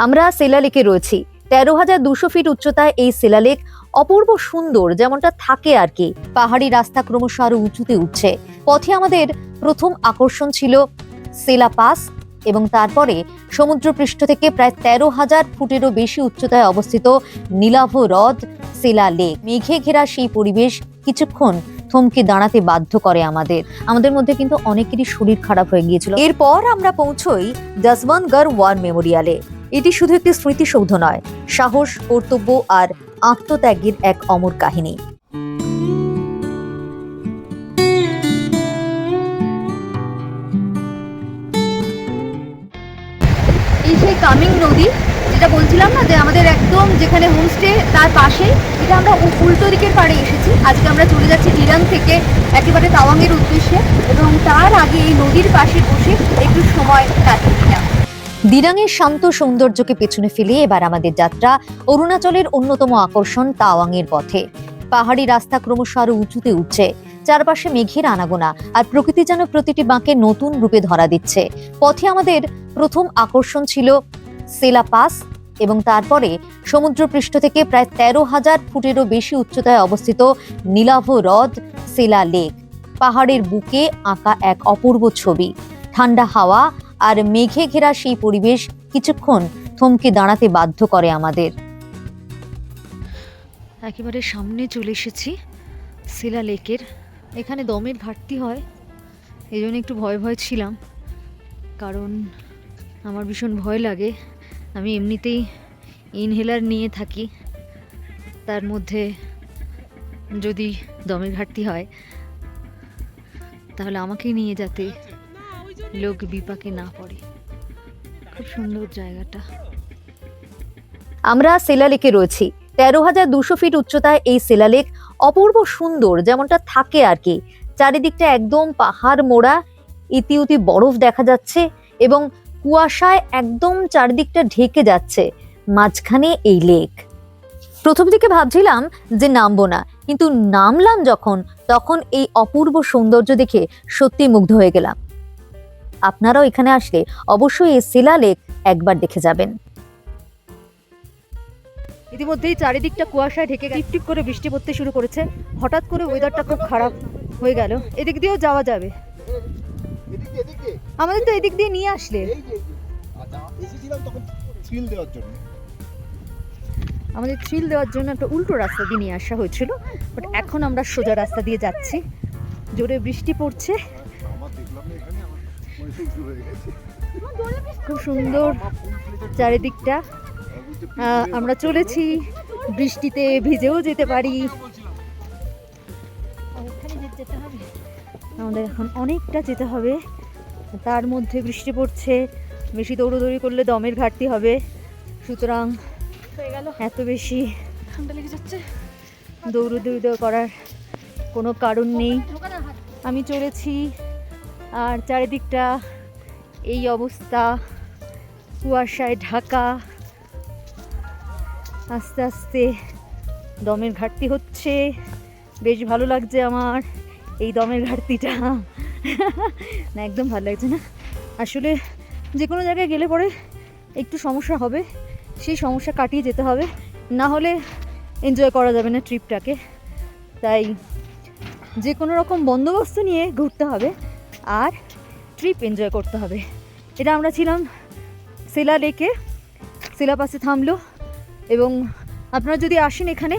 আমরা শিলালেকে রয়েছি। ১৩,২০০ ফিট উচ্চতায় এই শিলালেক অপূর্ব সুন্দর, যেমনটা থাকে আর কি। পাহাড়ি রাস্তা ক্রমশ আরো উঁচুতে উঠছে। পথে আমাদের প্রথম আকর্ষণ ছিল সেলা পাস এবং তারপরে সমুদ্রপৃষ্ঠ থেকে প্রায় ১৩,০০০ ফুটেরও বেশি উচ্চতায় অবস্থিত নীলাভ হ্রদ সেলা লেক। মেঘে ঘেরা সেই পরিবেশ কিছুক্ষণ থমকে দাঁড়াতে বাধ্য করে আমাদের মধ্যে কিন্তু অনেকেরই শরীর খারাপ হয়ে গিয়েছিল। এরপর আমরা পৌঁছই জসবন্তগড় ওয়ার মেমোরিয়ালে। এটি শুধু একটি স্মৃতিসৌধ নয়, সাহস, কর্তব্য আর আত্মত্যাগের এক অমর কাহিনী। এই সেই কামিং নদী, যেটা বলছিলাম না যে আমাদের একদম যেখানে হোমস্টে তার পাশে, এটা আমরা উল্টো দিকের পাড়ে এসেছি। আজকে আমরা চলে যাচ্ছি দিরাং থেকে একেবারে তাওয়াংয়ের উদ্দেশ্যে, এবং তার আগে এই নদীর পাশে বসে একটু সময় কাটিয়ে দিলাম। দিরাংয়ের শান্ত সৌন্দর্যকে পেছনে ফেলে এবার আমাদের যাত্রা অরুণাচলের অন্যতম আকর্ষণ তাওয়াংয়ের পথে। পাহাড়ি রাস্তা ক্রমশ আরো উঁচুতে উঠছে, চারপাশে মেঘের আনাগোনা, আর প্রকৃতি যেন প্রতিটি বাঁকে নতুন রূপে ধরা দিচ্ছে। পথে আমাদের প্রথম আকর্ষণ ছিল সেলা পাস এবং তারপরে সমুদ্রপৃষ্ঠ থেকে প্রায় ১৩,০০০ ফুটেরও বেশি উচ্চতায় অবস্থিত নীলাভ হ্রদ সেলা লেক। পাহাড়ের বুকে আঁকা এক অপূর্ব ছবি। ঠান্ডা হাওয়া আর মেঘে ঘেরা সেই পরিবেশ কিছুক্ষণ থমকে দাঁড়াতে বাধ্য করে আমাদের। একেবারে সামনে চলে এসেছি সেলা লেকের। এখানে দমের ঘাটতি হয়, এই জন্য একটু ভয় ভয় ছিলাম, কারণ আমার ভীষণ ভয় লাগে। আমি এমনিতেই ইনহেলার নিয়ে থাকি, তার মধ্যে যদি দমের ঘাটতি হয় তাহলে আমাকে নিয়ে যাতে লোক বিপাকে না পড়ে। খুব সুন্দর জায়গাটা। আমরা শিলালেকে রয়েছি। ১৩,২০০ ফিট উচ্চতায় এই শিলালেক অপূর্ব সুন্দর, যেমনটা থাকে আর কি। চারিদিকটা একদম পাহাড় মোড়া, ইতিউতি বরফ দেখা যাচ্ছে এবং কুয়াশায় একদম চারিদিকটা ঢেকে যাচ্ছে। মাঝখানে এই লেক। প্রথম দিকে ভাবছিলাম যে নামবো না, কিন্তু নামলাম যখন, তখন এই অপূর্ব সৌন্দর্য দেখে সত্যি মুগ্ধ হয়ে গেলাম। আপনারাও এখানে আসলে অবশ্যই এই সেলা লেক একবার দেখে যাবেন। ইতিমধ্যেই চারিদিকটা কুয়াশায় ঢেকে গেছে, টিপটিপ করে বৃষ্টি পড়তে শুরু করেছে। হঠাৎ করে ওয়েদারটা খুব খারাপ হয়ে গেল। এদিক দিয়েও যাওয়া যাবে, আমাদের তো এদিক দিয়ে নিয়ে আসলে। আমাদের থ্রিল দেওয়ার জন্য একটা উল্টো রাস্তা দিয়ে নিয়ে আসা হয়েছিল, বাট এখন আমরা সোজা রাস্তা দিয়ে যাচ্ছি। জোরে বৃষ্টি পড়ছে, খুব সুন্দর চারিদিকটা। আমরা চলেছি, বৃষ্টিতে ভিজেও যেতে পারি। আমাদের এখন অনেকটা যেতে হবে, তার মধ্যে বৃষ্টি পড়ছে। বেশি দৌড়োদৌড়ি করলে দমের ঘাটতি হবে, সুতরাং এত বেশি ঠান্ডা লেগে যাচ্ছে, দৌড়োদৌড়ি করার কোনো কারণ নেই। আমি চলেছি, আর চারিদিকটা এই অবস্থা, কুয়াশায় ঢাকা। আস্তে আস্তে দমের ঘাটতি হচ্ছে, বেশ ভালো লাগছে আমার এই দমের ঘাটতিটা। না, একদম ভালো লাগছে না। আসলে যে কোনো জায়গায় গেলে পরে একটু সমস্যা হবে, সেই সমস্যা কাটিয়ে যেতে হবে, না হলে এনজয় করা যাবে না ট্রিপটাকে। তাই যে কোনো রকম বন্দোবস্ত নিয়ে ঘুরতে হবে আর ট্রিপ এনজয় করতে হবে। এটা আমরা ছিলাম সেলা লেকে, সেলা পাসে থামলো, এবং আপনারা যদি আসেন এখানে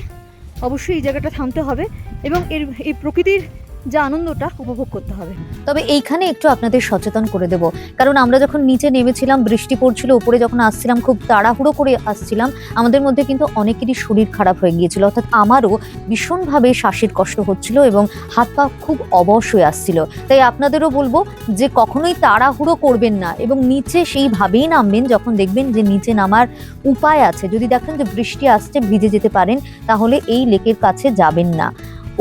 অবশ্যই এই জায়গাটা থামতে হবে এবং এই প্রকৃতির যে আনন্দটা উপভোগ করতে হবে। তবে এইখানে একটু আপনাদের সচেতন করে দেব, কারণ আমরা যখন নিচে নেমেছিলাম বৃষ্টি পড়ছিল, উপরে যখন আসছিলাম খুব তাড়াহুড়ো করে আসছিলাম, আমাদের মধ্যে কিন্তু অনেকেরই শরীর খারাপ হয়ে গিয়েছিল। অর্থাৎ আমারও ভীষণভাবে শ্বাসের কষ্ট হচ্ছিল এবং হাত পা খুব অবশ হয়ে আসছিল। তাই আপনাদেরও বলবো যে কখনোই তাড়াহুড়ো করবেন না এবং নিচে সেইভাবেই নামবেন যখন দেখবেন যে নিচে নামার উপায় আছে। যদি দেখেন যে বৃষ্টি আসছে, ভিজে যেতে পারেন, তাহলে এই লেকের কাছে যাবেন না,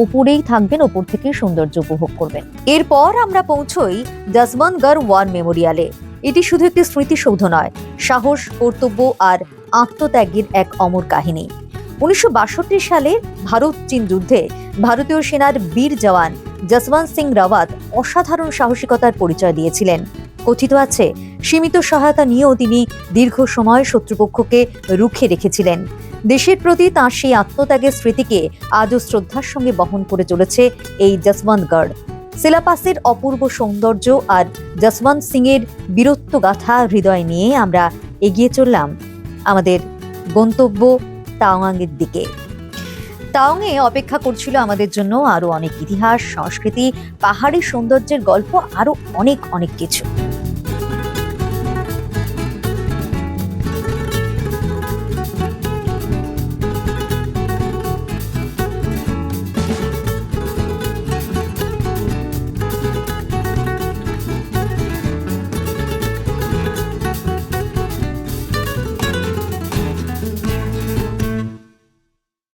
উপরেই থাকবেন, উপর থেকে সৌন্দর্য উপভোগ করবেন। এরপর আমরা পৌঁছই জসবন্তগড় ওয়ার মেমোরিয়ালে। এটি শুধু একটি স্মৃতিসৌধ নয়, সাহস, কর্তব্য আর আত্মত্যাগের এক অমর কাহিনী। ১৯৬২ সালে ভারত চীন যুদ্ধে ভারতীয় সেনার বীর জওয়ান জসবন্ত সিং রাওয়াত অসাধারণ সাহসিকতার পরিচয় দিয়েছিলেন। কথিত আছে সীমিত সহায়তা নিয়েও তিনি দীর্ঘ সময় শত্রুপক্ষকে রুখে রেখেছিলেন। দেশের প্রতি তাঁর সেই আত্মত্যাগের স্মৃতিকে আজও শ্রদ্ধার সঙ্গে বহন করে চলেছে এই যশবন্তগড়। সিলাপাসের অপূর্ব সৌন্দর্য আর যশবন্ত সিং এর বীরত্ব গাথা হৃদয় নিয়ে আমরা এগিয়ে চললাম আমাদের গন্তব্য তাওয়াংয়ের দিকে। তাওয়াংয়ে অপেক্ষা করছিল আমাদের জন্য আরো অনেক ইতিহাস, সংস্কৃতি, পাহাড়ি সৌন্দর্যের গল্প, আরো অনেক অনেক কিছু।